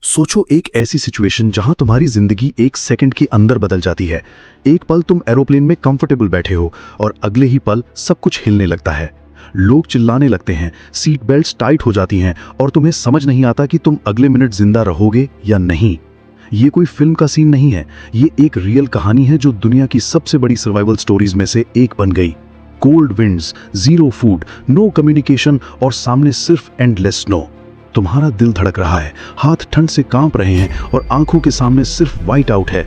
सोचो एक ऐसी सिचुएशन जहां तुम्हारी जिंदगी एक सेकंड के अंदर बदल जाती है। एक पल तुम एरोप्लेन में कंफर्टेबल बैठे हो और अगले ही पल सब कुछ हिलने लगता है। लोग चिल्लाने लगते हैं, सीट बेल्ट्स टाइट हो जाती हैं और तुम्हें समझ नहीं आता कि तुम अगले मिनट जिंदा रहोगे या नहीं। ये कोई फिल्म का सीन नहीं है, ये एक रियल कहानी है जो दुनिया की सबसे बड़ी सर्वाइवल स्टोरीज में से एक बन गई। Cold winds, zero food, no communication और सामने सिर्फ एंडलेस स्नो। तुम्हारा दिल धड़क रहा है, हाथ ठंड से कांप रहे हैं और आंखों के सामने सिर्फ व्हाइट आउट है।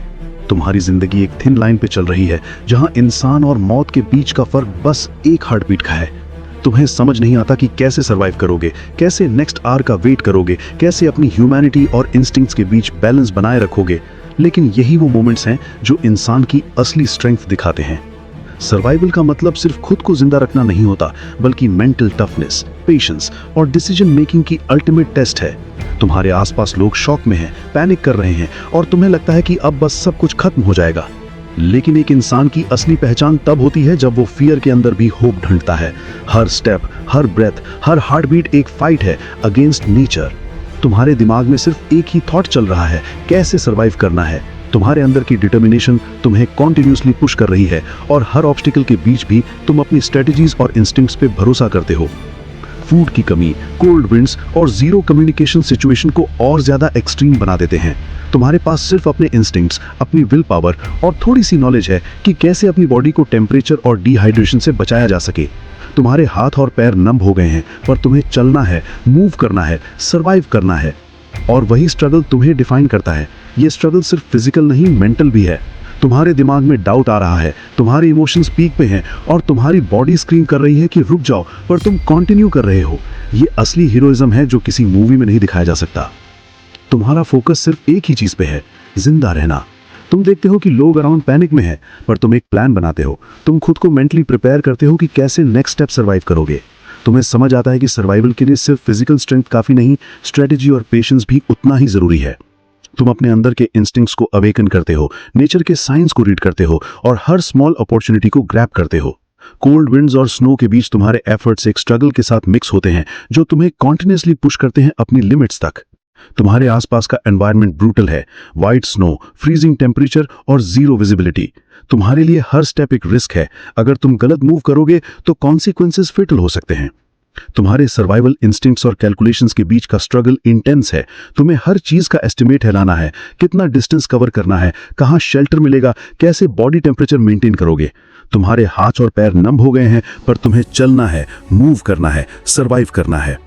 तुम्हारी जिंदगी एक थिन लाइन पे चल रही है जहां इंसान और मौत के बीच का फर्क बस एक हार्ट बीट का है। तुम्हें समझ नहीं आता कि कैसे सरवाइव करोगे, कैसे नेक्स्ट आवर का वेट करोगे, कैसे अपनी ह्यूमैनिटी और इंस्टिंक्ट्स के बीच बैलेंस बनाए रखोगे। लेकिन यही वो मोमेंट्स हैं जो इंसान की असली स्ट्रेंथ दिखाते हैं। सर्वाइवल का मतलब सिर्फ खुद को जिंदा रखना नहीं होता, बल्कि मेंटल टफनेस, पेशेंस और डिसीजन मेकिंग की अल्टीमेट टेस्ट है। तुम्हारे आसपास लोग शॉक में हैं, पैनिक कर रहे हैं और तुम्हें लगता है कि अब बस सब कुछ खत्म हो जाएगा। लेकिन एक इंसान की असली पहचान तब होती है जब वो फियर के अंदर भी होप ढूंढता है। हर स्टेप, हर ब्रेथ, हर हार्ट बीट एक फाइट है अगेंस्ट नेचर। तुम्हारे दिमाग में सिर्फ एक ही थॉट चल रहा है, कैसे सर्वाइव करना है। तुम्हारे अंदर की डिटर्मिनेशन तुम्हें कॉन्टिन्यूसली पुश कर रही है और हर ऑब्स्टिकल के बीच भी तुम अपनी स्ट्रेटजीज और इंस्टिंक्ट्स पे भरोसा करते हो। फूड की कमी, कोल्ड विंड्स और जीरो कम्युनिकेशन सिचुएशन को और ज्यादा एक्सट्रीम बना देते हैं। तुम्हारे पास सिर्फ अपने इंस्टिंक्ट्स, अपनी विल पावर और थोड़ी सी नॉलेज है कि कैसे अपनी बॉडी को टेम्परेचर और डिहाइड्रेशन से बचाया जा सके। तुम्हारे हाथ और पैर नम हो गए हैं, पर तुम्हें चलना है, मूव करना है, सर्वाइव करना है। और वही स्ट्रगल तुम्हें डिफाइन करता है। ये स्ट्रगल सिर्फ फिजिकल नहीं, मेंटल भी है। तुम्हारे दिमाग में डाउट आ रहा है, तुम्हारे इमोशंस पीक पे हैं और तुम्हारी बॉडी स्क्रीम कर रही है कि रुक जाओ, पर तुम कंटिन्यू कर रहे हो। ये असली हीरोइज्म है जो किसी मूवी में नहीं दिखाया जा सकता। तुम्हारा फोकस सिर्फ एक ही चीज पे है, जिंदा रहना। तुम देखते हो कि लोग अराउंड पैनिक में हैं, पर तुम एक प्लान बनाते हो। तुम खुद को मेंटली प्रिपेयर करते हो कि कैसे नेक्स्ट स्टेप सर्वाइव करोगे। तुम्हें समझ आता है कि सर्वाइवल के लिए सिर्फ फिजिकल स्ट्रेंथ काफी नहीं, स्ट्रेटेजी और पेशेंस भी उतना ही जरूरी है। तुम अपने अंदर के इंस्टिंक्ट्स को अवेकन करते हो, नेचर के साइंस को रीड करते हो और हर स्मॉल अपॉर्चुनिटी को ग्रैब करते हो। कोल्ड विंड्स और स्नो के बीच तुम्हारे एफर्ट्स एक स्ट्रगल के साथ मिक्स होते हैं जो तुम्हें कॉन्टिन्यूसली पुश करते हैं अपनी लिमिट्स तक। तुम्हारे आसपास का एनवायरनमेंट ब्रूटल है, व्हाइट स्नो, फ्रीजिंग टेम्परेचर और जीरो विजिबिलिटी। तुम्हारे लिए हर स्टेप एक रिस्क है। अगर तुम गलत मूव करोगे तो कॉन्सिक्वेंसेस फेटल हो सकते हैं। तुम्हारे सर्वाइवल इंस्टिंक्ट्स और कैलकुलेशंस के बीच का स्ट्रगल इंटेंस है। तुम्हें हर चीज का एस्टिमेट हिलाना है, कितना डिस्टेंस कवर करना है, कहां शेल्टर मिलेगा, कैसे बॉडी टेम्परेचर मेंटेन करोगे। तुम्हारे हाथ और पैर नम हो गए हैं, पर तुम्हें चलना है, मूव करना है, सर्वाइव करना है।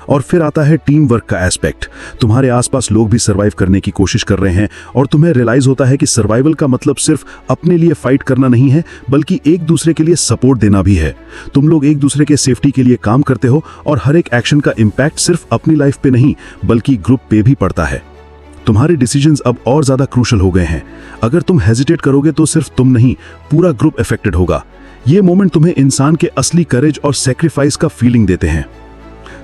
और फिर आता है टीम वर्क का एस्पेक्ट। तुम्हारे आसपास लोग भी सर्वाइव करने की कोशिश कर रहे हैं और तुम्हें रियलाइज होता है कि सर्वाइवल का मतलब सिर्फ अपने लिए फाइट करना नहीं है, बल्कि एक दूसरे के लिए सपोर्ट देना भी है। तुम लोग एक दूसरे के सेफ्टी के लिए काम करते हो और हर एक एक्शन का इम्पैक्ट सिर्फ अपनी लाइफ पे नहीं, बल्कि ग्रुप पे भी पड़ता है। तुम्हारे डिसीजंस अब और ज्यादा क्रूशल हो गए हैं। अगर तुम हेजिटेट करोगे तो सिर्फ तुम नहीं, पूरा ग्रुप अफेक्टेड होगा। ये मोमेंट तुम्हें इंसान के असली करेज और सेक्रीफाइस का फीलिंग देते हैं।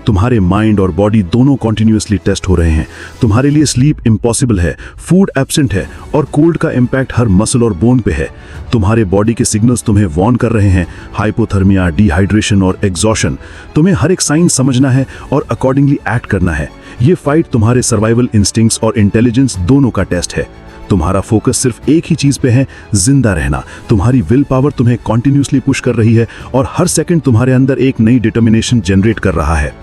तुम्हारे माइंड और बॉडी दोनों कॉन्टिन्यूसली टेस्ट हो रहे हैं। तुम्हारे लिए स्लीप इम्पॉसिबल है, फूड एब्सेंट है और कोल्ड का इम्पैक्ट हर मसल और बोन पे है। तुम्हारे बॉडी के सिग्नल्स तुम्हें वार्न कर रहे हैं, हाइपोथर्मिया, डिहाइड्रेशन और एग्जॉशन। तुम्हें हर एक साइन समझना है और अकॉर्डिंगली एक्ट करना है। ये फाइट तुम्हारे सर्वाइवल इंस्टिंक्ट्स और इंटेलिजेंस दोनों का टेस्ट है। तुम्हारा फोकस सिर्फ एक ही चीज पे है, जिंदा रहना। तुम्हारी विल पावर तुम्हें कॉन्टिन्यूसली पुश कर रही है और हर सेकंड तुम्हारे अंदर एक नई डिटर्मिनेशन जनरेट कर रहा है।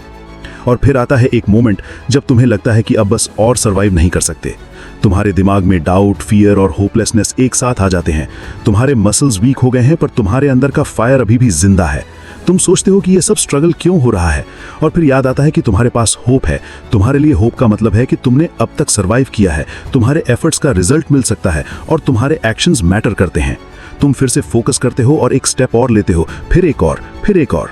और फिर आता है एक मोमेंट जब तुम्हें लगता है कि अब बस और सर्वाइव नहीं कर सकते। तुम्हारे दिमाग में डाउट, फियर और होपलेसनेस एक साथ आ जाते हैं। तुम्हारे मसल्स वीक हो गए हैं, पर तुम्हारे अंदर का फायर अभी भी जिंदा है। तुम सोचते हो कि ये सब स्ट्रगल क्यों हो रहा है, और फिर याद आता है कि तुम्हारे पास होप है। तुम्हारे लिए होप का मतलब है कि तुमने अब तक सर्वाइव किया है, तुम्हारे एफर्ट्स का रिजल्ट मिल सकता है और तुम्हारे एक्शंस मैटर करते हैं। तुम फिर से फोकस करते हो और एक स्टेप और लेते हो, फिर एक और, फिर एक और।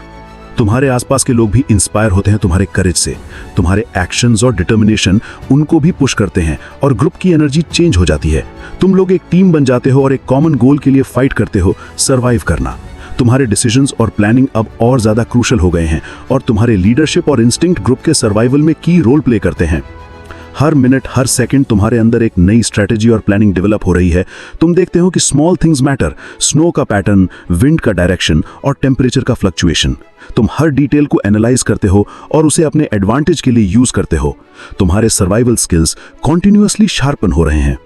तुम्हारे आसपास के लोग भी इंस्पायर होते हैं तुम्हारे करेज से। तुम्हारे एक्शंस और डिटर्मिनेशन उनको भी पुश करते हैं और ग्रुप की एनर्जी चेंज हो जाती है। तुम लोग एक टीम बन जाते हो और एक कॉमन गोल के लिए फाइट करते हो, सर्वाइव करना। तुम्हारे डिसीजंस और प्लानिंग अब और ज्यादा क्रूशल हो गए हैं और तुम्हारे लीडरशिप और इंस्टिंक्ट ग्रुप के सर्वाइवल में की रोल प्ले करते हैं। हर मिनट हर सेकंड तुम्हारे अंदर एक नई स्ट्रेटेजी और प्लानिंग डेवलप हो रही है। तुम देखते हो कि स्मॉल थिंग्स मैटर, स्नो का पैटर्न, विंड का डायरेक्शन और टेम्परेचर का फ्लक्चुएशन। तुम हर डिटेल को एनालाइज करते हो और उसे अपने एडवांटेज के लिए यूज करते हो। तुम्हारे सर्वाइवल स्किल्स कॉन्टिन्यूअसली शार्पन हो रहे हैं।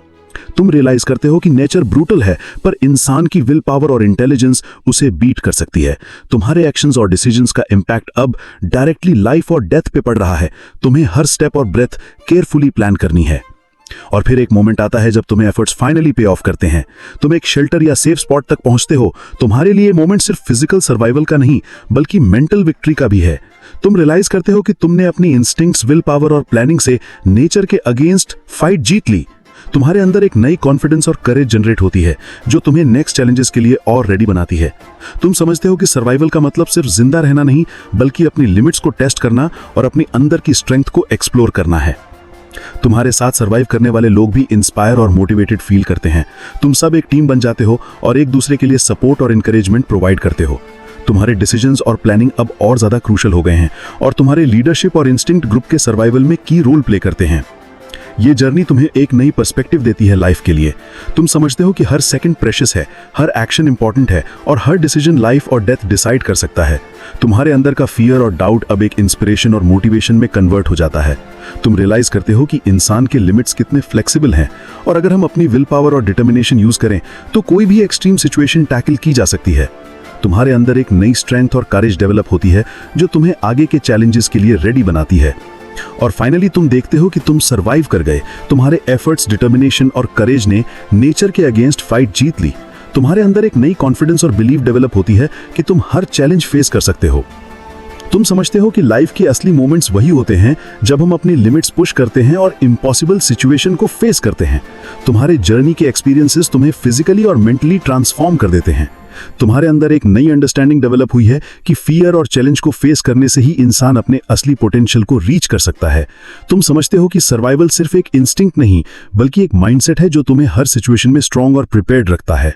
तुम रियलाइज करते हो कि नेचर ब्रूटल है, पर इंसान की विल पावर और इंटेलिजेंस उसे बीट कर सकती है। तुम्हारे एक्शंस और डिसीजंस का इंपैक्ट अब डायरेक्टली लाइफ और डेथ पे पड़ रहा है। तुम्हें हर स्टेप और ब्रेथ केयरफुली प्लान करनी है। और फिर एक मोमेंट आता है जब तुम्हें एफर्ट्स फाइनली पे ऑफ करते हैं। तुम एक शेल्टर या सेफ स्पॉट तक पहुंचते हो। तुम्हारे लिए मोमेंट सिर्फ फिजिकल सर्वाइवल का नहीं, बल्कि मेंटल विक्ट्री का भी है। तुम रियलाइज करते हो कि तुमने अपनी इंस्टिंक्ट्स, विल पावर और प्लानिंग से नेचर के अगेंस्ट फाइट जीत ली। तुम्हारे अंदर एक नई कॉन्फिडेंस और करेज जनरेट होती है जो तुम्हें नेक्स्ट चैलेंजेस के लिए और रेडी बनाती है। तुम समझते हो कि सर्वाइवल का मतलब सिर्फ जिंदा रहना नहीं, बल्कि अपनी लिमिट्स को टेस्ट करना और अपनी अंदर की स्ट्रेंथ को एक्सप्लोर करना है। तुम्हारे साथ सर्वाइव करने वाले लोग भी इंस्पायर और मोटिवेटेड फील करते हैं। तुम सब एक टीम बन जाते हो और एक दूसरे के लिए सपोर्ट और इंकरेजमेंट प्रोवाइड करते हो। तुम्हारे डिसीजंस और प्लानिंग अब और ज्यादा क्रूशल हो गए हैं और तुम्हारे लीडरशिप और इंस्टिंक्ट ग्रुप के सर्वाइवल में की रोल प्ले करते हैं। ये जर्नी तुम्हें एक नई पर्सपेक्टिव देती है लाइफ के लिए। तुम समझते हो कि हर सेकंड प्रेशियस है, हर एक्शन इंपॉर्टेंट है और हर डिसीजन लाइफ और डेथ डिसाइड कर सकता है। तुम्हारे अंदर का फियर और डाउट अब एक इंस्पिरेशन और मोटिवेशन में कन्वर्ट हो जाता है। तुम रियलाइज करते हो कि इंसान के लिमिट्स कितने फ्लेक्सिबल हैं और अगर हम अपनी विल पावर और डिटर्मिनेशन यूज करें तो कोई भी एक्सट्रीम सिचुएशन टैकल की जा सकती है। तुम्हारे अंदर एक नई स्ट्रेंथ और करेज डेवलप होती है जो तुम्हें आगे के चैलेंजेस के लिए रेडी बनाती है। और फाइनली तुम देखते हो कि तुम सरवाइव कर गए। तुम्हारे एफर्ट्स, डिटर्मिनेशन और करेज ने नेचर के अगेंस्ट फाइट जीत ली। तुम्हारे अंदर एक नई कॉन्फिडेंस और बिलीव डेवलप होती है कि तुम हर चैलेंज फेस कर सकते हो। तुम समझते हो कि लाइफ के असली मोमेंट्स वही होते हैं जब हम अपनी लिमिट्स पुश करते हैं और इम्पॉसिबल सिचुएशन को फेस करते हैं। तुम्हारे जर्नी के एक्सपीरियंसेस तुम्हें फिजिकली और मेंटली ट्रांसफॉर्म कर देते हैं। तुम्हारे अंदर एक नई अंडरस्टैंडिंग डेवलप हुई है कि फियर और चैलेंज को फेस करने से ही इंसान अपने असली पोटेंशियल को रीच कर सकता है। तुम समझते हो कि सर्वाइवल सिर्फ एक इंस्टिंक्ट नहीं, बल्कि एक माइंडसेट है जो तुम्हें हर सिचुएशन में स्ट्रांग और प्रिपेयर्ड रखता है।